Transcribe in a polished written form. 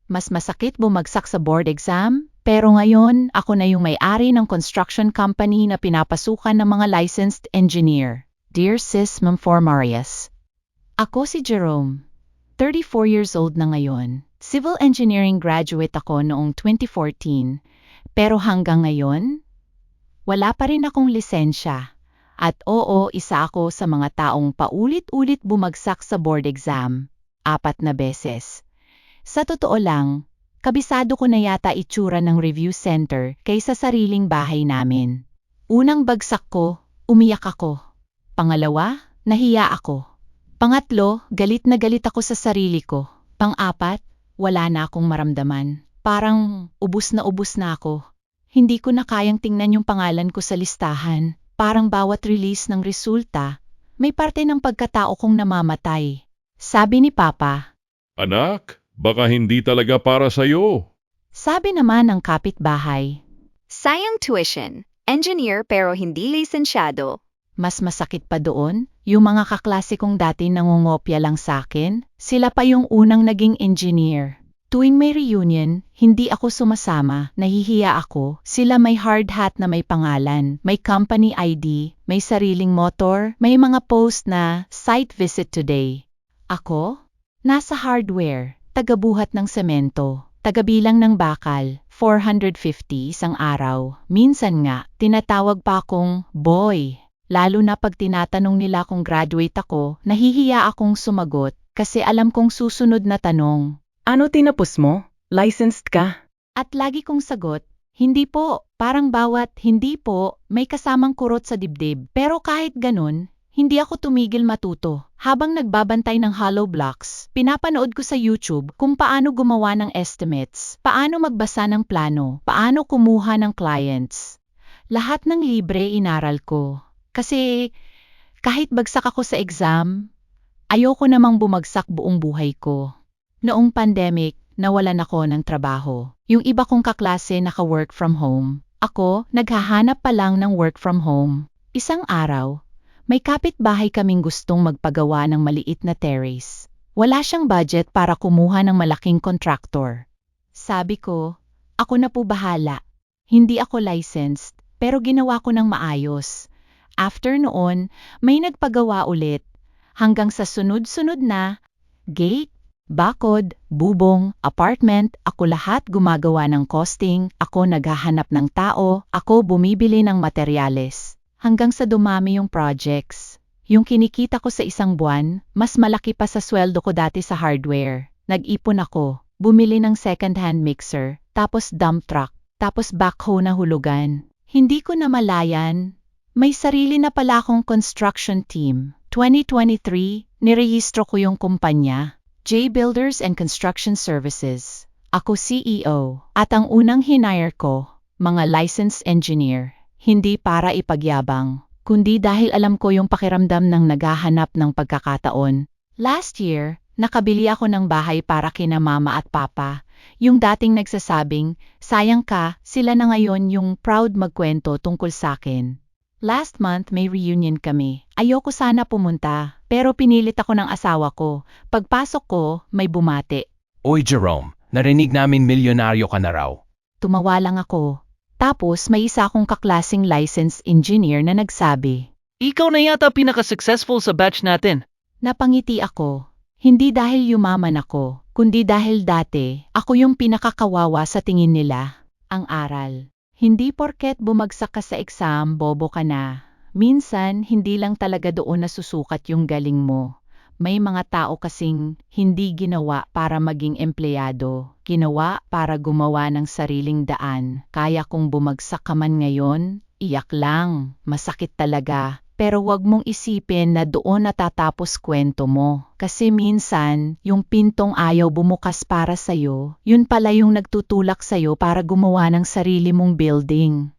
Mas masakit bumagsak sa board exam, pero ngayon ako na yung may-ari ng construction company na pinapasukan ng mga licensed engineer. Dear Sis Ma'am Formarias, ako si Jerome. 34 years old na ngayon. Civil engineering graduate ako noong 2014, pero hanggang ngayon, wala pa rin akong lisensya. At oo, isa ako sa mga taong paulit-ulit bumagsak sa board exam, 4 na beses. Sa totoo lang, kabisado ko na yata itsura ng review center kaysa sariling bahay namin. Unang bagsak ko, umiyak ako. Pangalawa, nahiya ako. Pangatlo, galit na galit ako sa sarili ko. Pang-apat, wala na akong maramdaman. Parang ubus na ako. Hindi ko na kayang tingnan yung pangalan ko sa listahan. Parang bawat release ng resulta, may parte ng pagkatao kong namamatay. Sabi ni Papa. Anak, baka hindi talaga para sa'yo. Sabi naman ng kapitbahay. Sayang tuition. Engineer pero hindi lisensyado. Mas masakit pa doon, yung mga kaklase kong dati nangungopya lang sa akin, sila pa yung unang naging engineer. Tuwing may reunion, hindi ako sumasama, nahihiya ako, sila may hard hat na may pangalan, may company ID, may sariling motor, may mga post na site visit today. Ako? Nasa hardware, tagabuhat ng semento, tagabilang ng bakal, 450 isang araw. Minsan nga, tinatawag pa akong boy. Lalo na pag tinatanong nila kung graduate ako, nahihiya akong sumagot kasi alam kong susunod na tanong. Ano tinapos mo? Licensed ka? At lagi kong sagot, hindi po, parang bawat hindi po may kasamang kurot sa dibdib. Pero kahit ganun, hindi ako tumigil matuto. Habang nagbabantay ng hollow blocks, pinapanood ko sa YouTube kung paano gumawa ng estimates, paano magbasa ng plano, paano kumuha ng clients. Lahat ng libre inaral ko. Kasi kahit bagsak ako sa exam, ayoko namang bumagsak buong buhay ko. Noong pandemic, nawalan ako ng trabaho. Yung iba kong kaklase naka-work from home. Ako, naghahanap pa lang ng work from home. Isang araw, may kapitbahay kaming gustong magpagawa ng maliit na terrace. Wala siyang budget para kumuha ng malaking contractor. Sabi ko, ako na po bahala. Hindi ako licensed, pero ginawa ko ng maayos. After noon, may nagpagawa ulit. Hanggang sa sunod-sunod na, gate, bakod, bubong, apartment, ako lahat gumagawa ng costing, ako naghahanap ng tao, ako bumibili ng materyales. Hanggang sa dumami yung projects. Yung kinikita ko sa isang buwan, mas malaki pa sa sweldo ko dati sa hardware. Nag-ipon ako, bumili ng second-hand mixer, tapos dump truck, tapos backhoe na hulugan. Hindi ko namalayan. May sarili na pala akong construction team. 2023, nirehistro ko yung kumpanya, J Builders and Construction Services. Ako CEO, at ang unang hinire ko, mga licensed engineer. Hindi para ipagyabang, kundi dahil alam ko yung pakiramdam ng naghahanap ng pagkakataon. Last year, nakabili ako ng bahay para kina mama at papa. Yung dating nagsasabing, sayang ka, sila na ngayon yung proud magkwento tungkol sa akin. Last month may reunion kami. Ayoko sana pumunta, pero pinilit ako ng asawa ko. Pagpasok ko, may bumati. Oy Jerome, narinig namin milyonaryo ka na raw. Tumawa lang ako. Tapos may isa akong kaklasing licensed engineer na nagsabi. Ikaw na yata pinaka-successful sa batch natin. Napangiti ako. Hindi dahil yumaman ako, kundi dahil dati, ako yung pinakakawawa sa tingin nila. Ang aral. Hindi porket bumagsak ka sa exam, bobo ka na. Minsan, hindi lang talaga doon nasusukat yung galing mo. May mga tao kasing hindi ginawa para maging empleyado, ginawa para gumawa ng sariling daan. Kaya kung bumagsak ka man ngayon, iyak lang, masakit talaga. Pero wag mong isipin na doon natatapos kwento mo. Kasi minsan, yung pintong ayaw bumukas para sa'yo, yun pala yung nagtutulak sa'yo para gumawa ng sarili mong building.